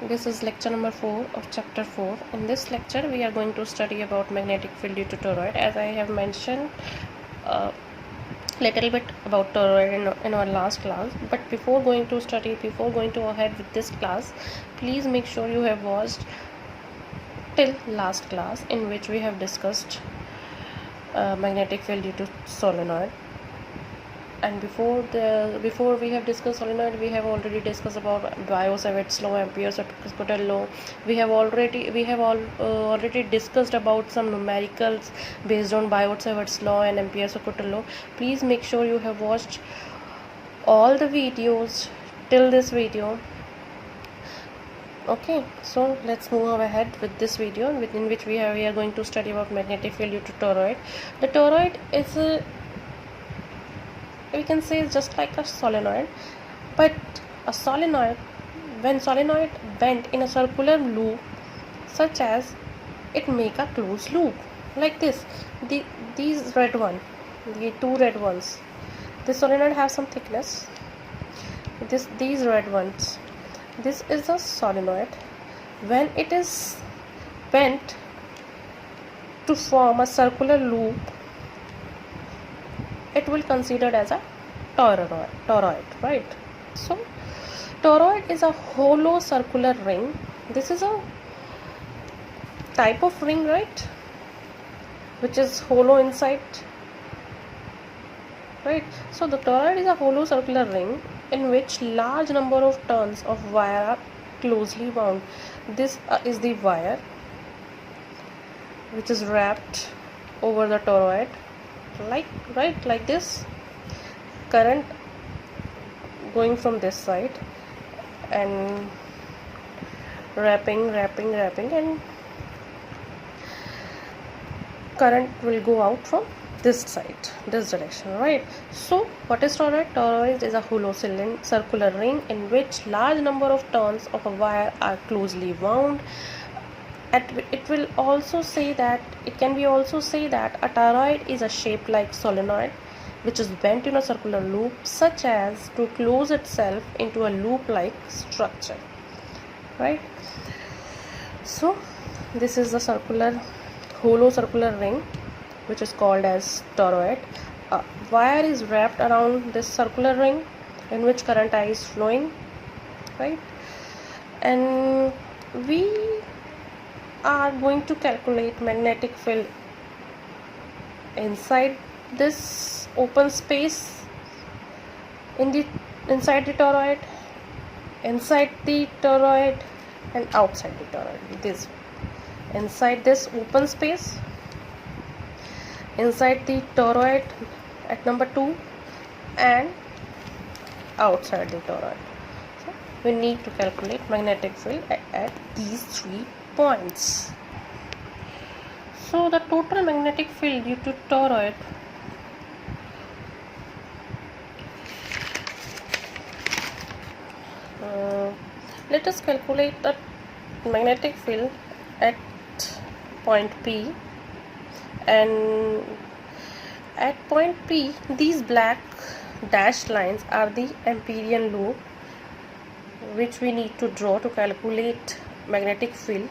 This is lecture number 4 of chapter 4. In this lecture, we are going to study about magnetic field due to toroid. As I have mentioned little bit about toroid in our last class. But before going to ahead with this class, please make sure you have watched till last class in which we have discussed magnetic field due to solenoid. And before we have discussed solenoid, we have already discussed about Biot-Savart's law, Ampere-Coulomb law. We have already discussed about some numericals based on Biot-Savart's law and Ampere-Coulomb law. Please make sure you have watched all the videos till this video. Okay, so let's move ahead with this video, within which we are going to study about magnetic field due to toroid. The toroid is we can say it's just like a solenoid, but a solenoid, when solenoid bent in a circular loop, such as it make a closed loop like this. These red one, the two red ones, this solenoid have some thickness. These red ones, this is a solenoid. When it is bent to form a circular loop, it will considered as a toroid, right? So toroid is a hollow circular ring. This is a type of ring, right, which is hollow inside, right? So the toroid is a hollow circular ring in which large number of turns of wire are closely wound. This is the wire which is wrapped over the toroid, like this. Current going from this side and wrapping, and current will go out from this side, this direction, right? So what is toroid? Toroid is a hollow circular ring in which large number of turns of a wire are closely wound. It can also say that a toroid is a shape like solenoid which is bent in a circular loop, such as to close itself into a loop like structure, right? So this is the hollow circular ring which is called as toroid. A wire is wrapped around this circular ring in which current I is flowing, right? And we are going to calculate magnetic field inside this open space, inside the toroid, and outside the toroid. This inside this open space, inside the toroid at number 2, and outside the toroid. So we need to calculate magnetic field at these 3 points. So the total magnetic field due to toroid let us calculate the magnetic field at point P, and at point P these black dashed lines are the Amperian loop which we need to draw to calculate magnetic field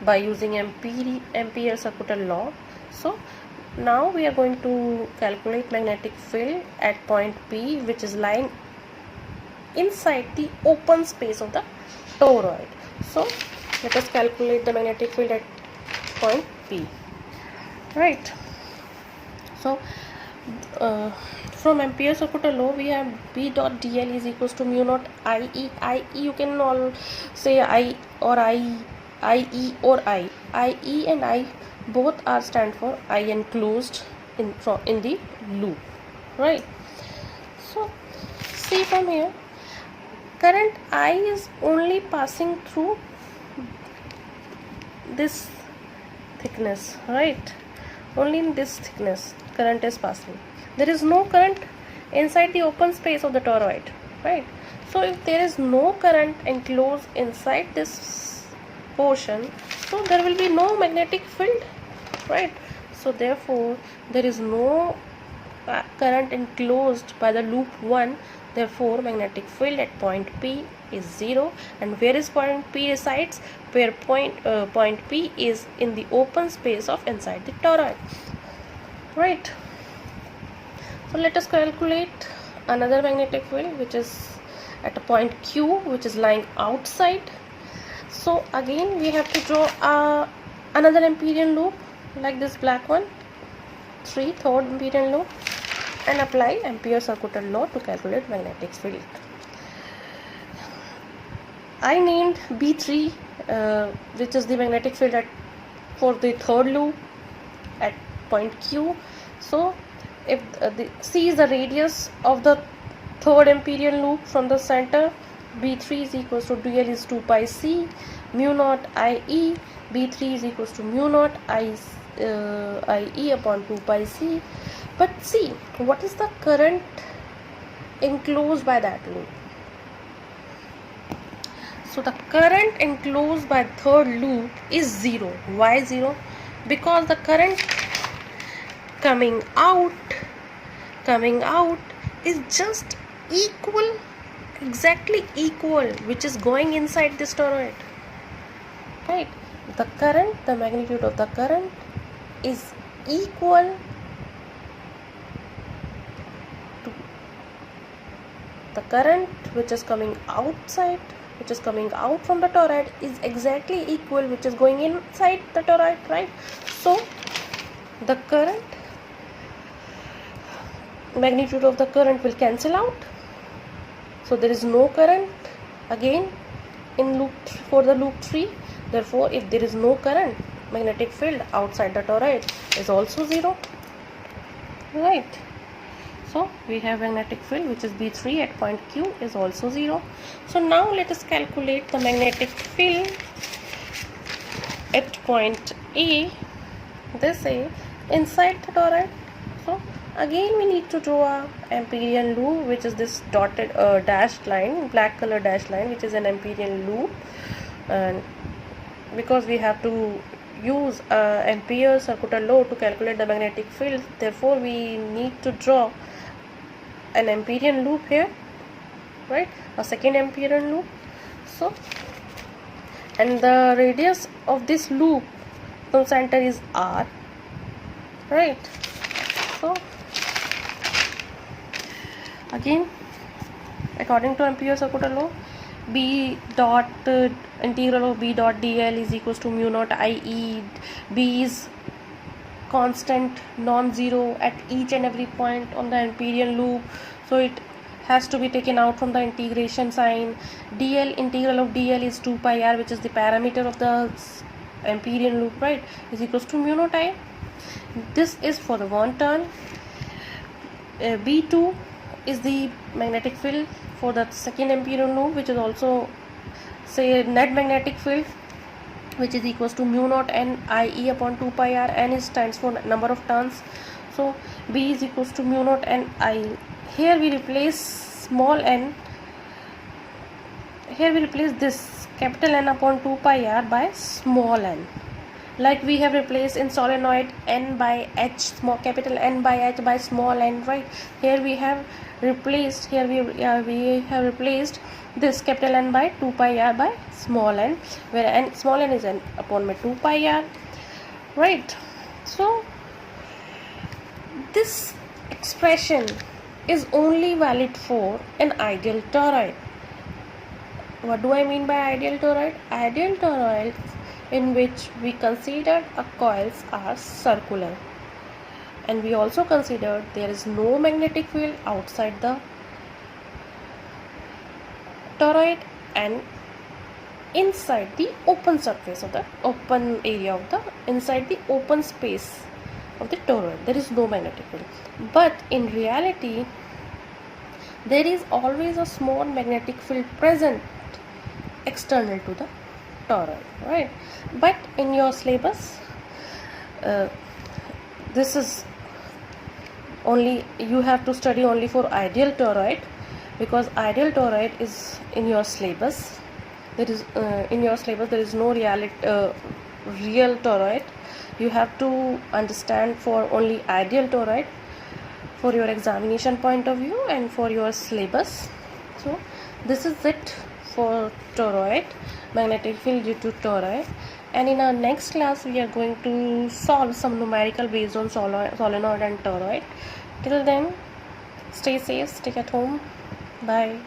by using Ampere-Coulomb law. So now we are going to calculate magnetic field at point P, which is lying inside the open space of the toroid. So let us calculate the magnetic field at point P, right? So from Ampere-Coulomb law, we have B dot dl is equals to mu naught IE. You can all say I or IE or I. IE and I both are stand for I enclosed in the loop, right? So see from here, current I is only passing through this thickness, right? Only in this thickness current is passing. There is no current inside the open space of the toroid, right? So if there is no current enclosed inside this portion, so there will be no magnetic field, right? So therefore there is no current enclosed by the loop 1, Therefore, magnetic field at point P is 0. And where is point P resides? Where point P is in the open space of inside the toroid. Right. So let us calculate another magnetic field which is at a point Q, which is lying outside. So again we have to draw another Amperian loop like this black one, third Amperian loop, and apply Ampere's circuital law to calculate magnetic field. I named B3 which is the magnetic field for the third loop at point Q. So if C is the radius of the third Amperian loop from the center, B3 is equals to dl is 2 pi C mu naught IE. B3 is equals to mu naught IE upon 2 pi C. But see, what is the current enclosed by that loop? So the current enclosed by third loop is 0. Why 0? Because the current coming out is just equal, exactly equal, which is going inside this toroid. Right? The current, the magnitude of the current is equal to the current which is coming outside, which is coming out from the toroid, is exactly equal which is going inside the toroid, right? So the current, magnitude of the current will cancel out. So there is no current again in for the loop 3. Therefore, if there is no current, magnetic field outside the toroid is also 0. Right. So we have magnetic field which is B3 at point Q is also 0. So now let us calculate the magnetic field at point A, this A, inside the toroid. So again we need to draw a Amperian loop, which is this dotted dashed line, black color dashed line, which is an Amperian loop. And because we have to use Ampere's circuital law to calculate the magnetic field, therefore we need to draw an Amperian loop here, right? A second Amperian loop. So, and the radius of this loop from center is R, right? So again, according to Ampere's circuital law, B dot integral of B dot dl is equals to mu naught IE. B is constant, non-zero at each and every point on the Amperian loop, so it has to be taken out from the integration sign. Dl, integral of dl is 2 pi r, which is the parameter of the Amperian loop, right, is equals to mu naught I. This is for the one turn. B2 is the magnetic field for the second Amperian loop, which is also say net magnetic field, which is equals to mu naught n IE upon 2 pi r. N is stands for number of turns, so B is equals to mu naught n I. Here we replace small n, here we replace this capital N upon 2 pi r by small n, like we have replaced in solenoid n by h, small capital N by h by small n, right? Here we have replaced, we have replaced this capital N by 2 pi r by small n, where n, small n is n upon my 2 pi r, right? So this expression is only valid for an ideal toroid. What do I mean by ideal toroid? Ideal toroids in which we considered a coils are circular, and we also considered there is no magnetic field outside the toroid and inside the open surface of the open area of the inside the open space of the toroid there is no magnetic field. But in reality there is always a small magnetic field present external to the toroid, right? But in your syllabus this is only, you have to study only for ideal toroid, because ideal toroid is in your syllabus. There is in your syllabus there is no real toroid. You have to understand for only ideal toroid. for your examination point of view and for your syllabus. So this is it for toroid, magnetic field due to toroid. And in our next class we are going to solve some numerical based on solenoid and toroid. Till then, stay safe, stay at home. Bye.